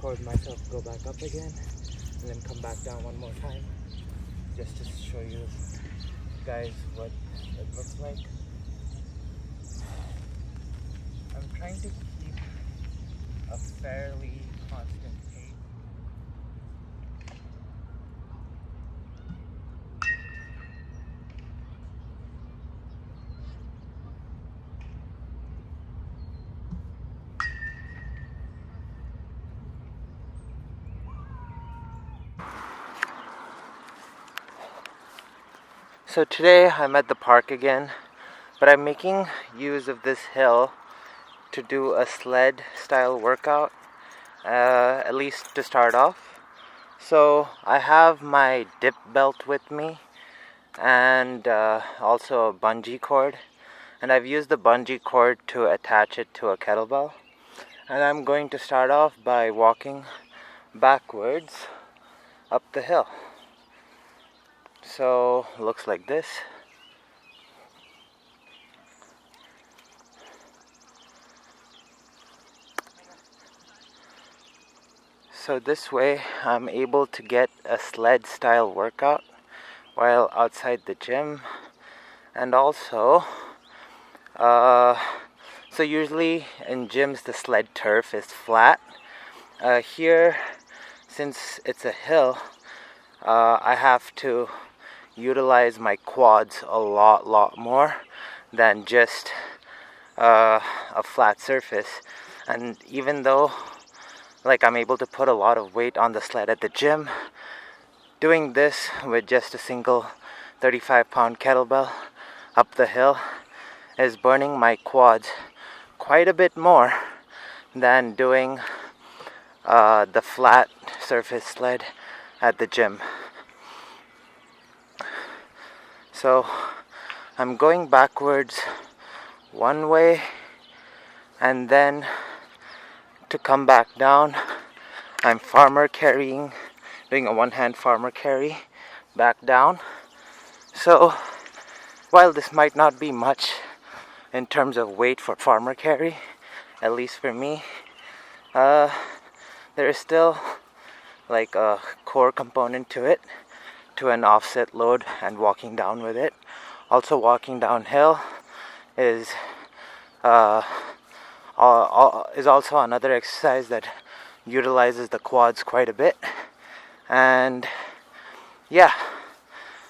record myself go back up again and then come back down one more time just to show you guys what it looks like. I'm trying to keep a fairly constant pace. So today I'm at the park again, but I'm making use of this hill to do a sled style workout, at least to start off. So I have my dip belt with me and also a bungee cord, and I've used the bungee cord to attach it to a kettlebell, and I'm going to start off by walking backwards up the hill. So looks like this. So this way I'm able to get a sled style workout while outside the gym. And also so usually in gyms the sled turf is flat. Here, since it's a hill, I have to utilize my quads a lot more than just a flat surface. And even though I'm able to put a lot of weight on the sled at the gym, doing this with just a single 35-pound kettlebell up the hill is burning my quads quite a bit more than doing the flat surface sled at the gym. So I'm going backwards one way, and then to come back down I'm farmer carrying, doing a one-hand farmer carry back down. So while this might not be much in terms of weight for farmer carry, at least for me, there is still a core component to it, to an offset load and walking down with it. Also, walking downhill is also another exercise that utilizes the quads quite a bit. And yeah,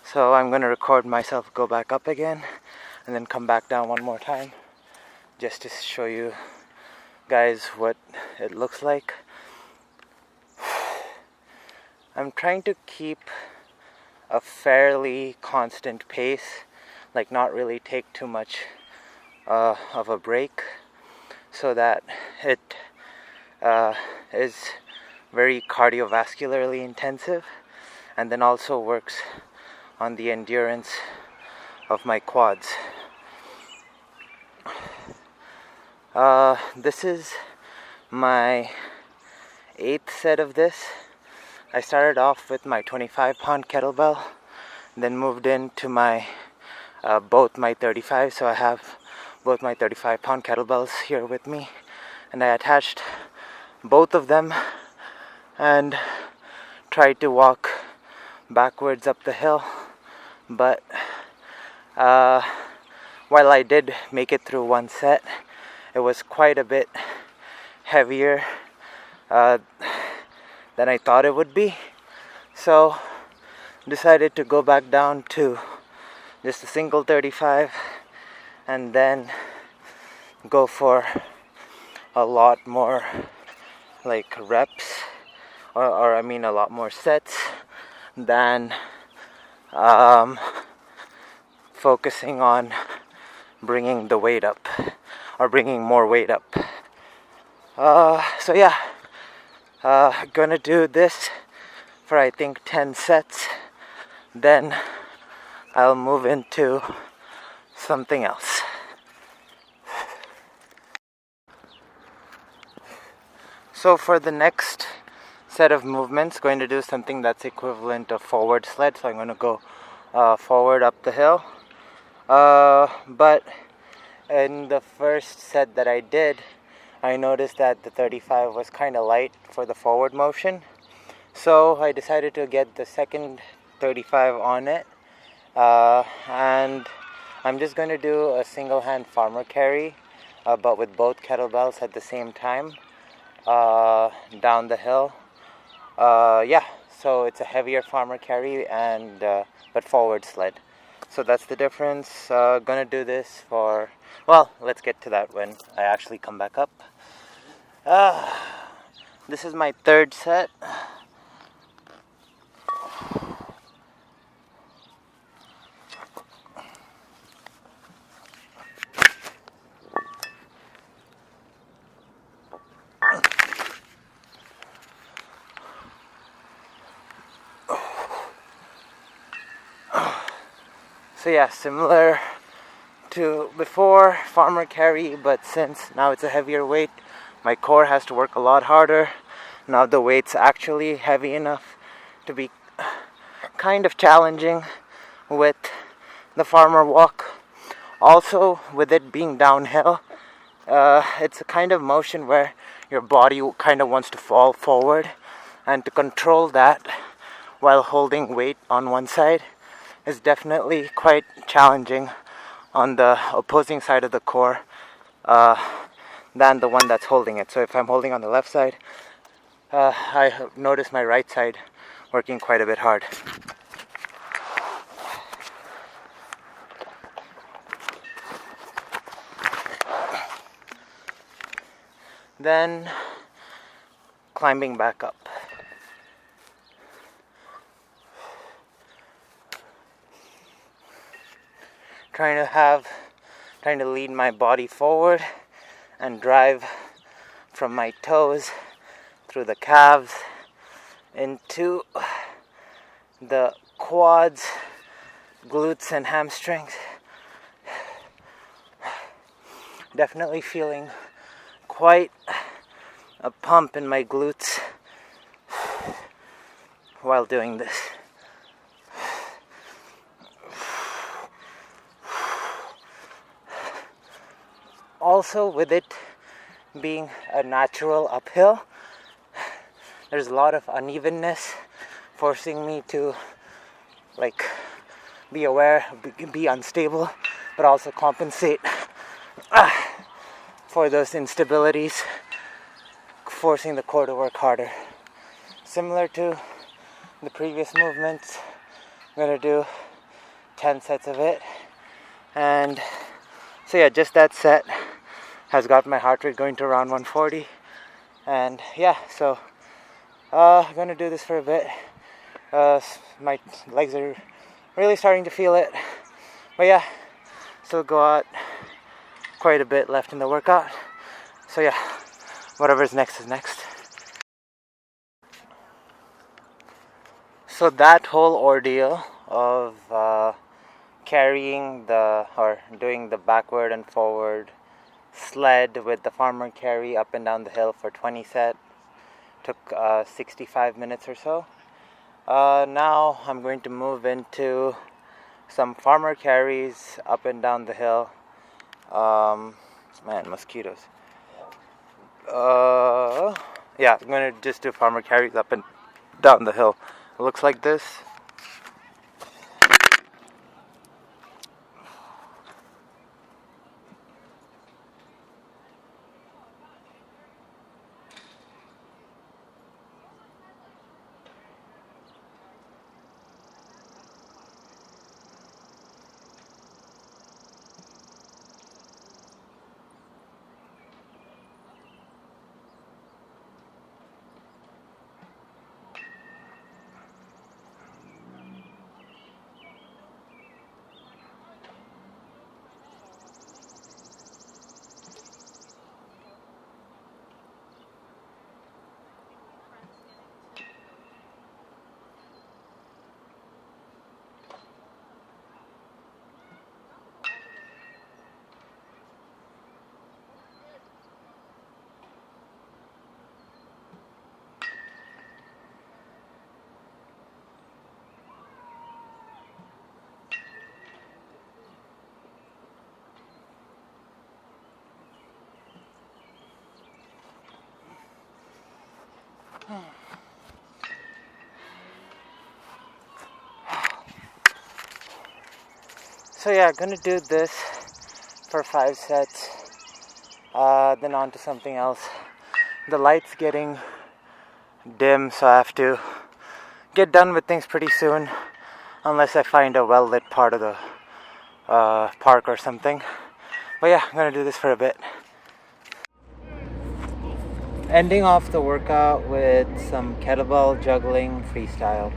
so I'm gonna record myself go back up again and then come back down one more time just to show you guys what it looks like. I'm trying to keep a fairly constant pace, not really take too much of a break, so that it is very cardiovascularly intensive, and then also works on the endurance of my quads. This is my 8th set of this. I started off with my 25-pound kettlebell, then moved into my both my 35. So I have both my 35-pound kettlebells here with me, and I attached both of them and tried to walk backwards up the hill. But while I did make it through one set, it was quite a bit heavier than I thought it would be. So decided to go back down to just a single 35 and then go for a lot more reps, or I mean a lot more sets than focusing on bringing the weight up or bringing more weight up. So yeah, gonna do this for I think 10 sets, then I'll move into something else. So for the next set of movements, going to do something that's equivalent of forward sled. So I'm going to go forward up the hill. But in the first set that I did, I noticed that the 35 was kind of light for the forward motion. So I decided to get the second 35 on it. And I'm just going to do a single hand farmer carry, but with both kettlebells at the same time, down the hill. Yeah, so it's a heavier farmer carry and but forward sled. So that's the difference. Gonna do this for, well, let's get to that when I actually come back up. This is my third set. So yeah, similar to before, farmer carry, but since now it's a heavier weight, my core has to work a lot harder. Now the weight's actually heavy enough to be kind of challenging with the farmer walk. Also, with it being downhill, it's a kind of motion where your body kind of wants to fall forward, and to control that while holding weight on one side is definitely quite challenging on the opposing side of the core than the one that's holding it. So if I'm holding on the left side, I notice my right side working quite a bit hard. Then climbing back up. Trying to lead my body forward and drive from my toes through the calves into the quads, glutes, and hamstrings. Definitely feeling quite a pump in my glutes while doing this. Also, with it being a natural uphill, there's a lot of unevenness, forcing me to be aware, be unstable, but also compensate for those instabilities, forcing the core to work harder. Similar to the previous movements, I'm going to do 10 sets of it. And so yeah, just that set has got my heart rate going to around 140. And yeah, so I'm going to do this for a bit. My legs are really starting to feel it. But yeah, still got quite a bit left in the workout. So yeah, whatever's next is next. So that whole ordeal of carrying doing the backward and forward sled with the farmer carry up and down the hill for 20 sets took 65 minutes or so. Now I'm going to move into some farmer carries up and down the hill. Mosquitoes. Yeah, I'm going to just do farmer carries up and down the hill. It looks like this. So yeah, gonna do this for 5 sets, then on to something else. The light's getting dim, so I have to get done with things pretty soon, unless I find a well-lit part of the park or something. But yeah, I'm gonna do this for a bit. Ending off the workout with some kettlebell juggling freestyle.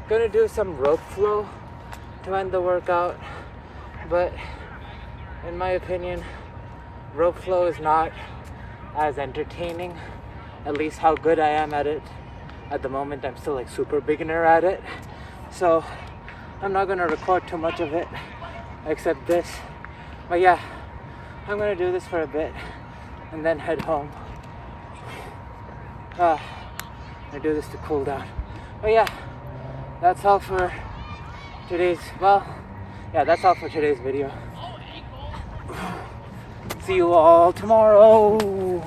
Gonna do some rope flow to end the workout, but in my opinion, rope flow is not as entertaining, at least how good I am at it. At the moment, I'm still like super beginner at it, so I'm not gonna record too much of it except this. But yeah, I'm gonna do this for a bit and then head home. I do this to cool down. But yeah, that's all for today's, that's all for today's video. See you all tomorrow.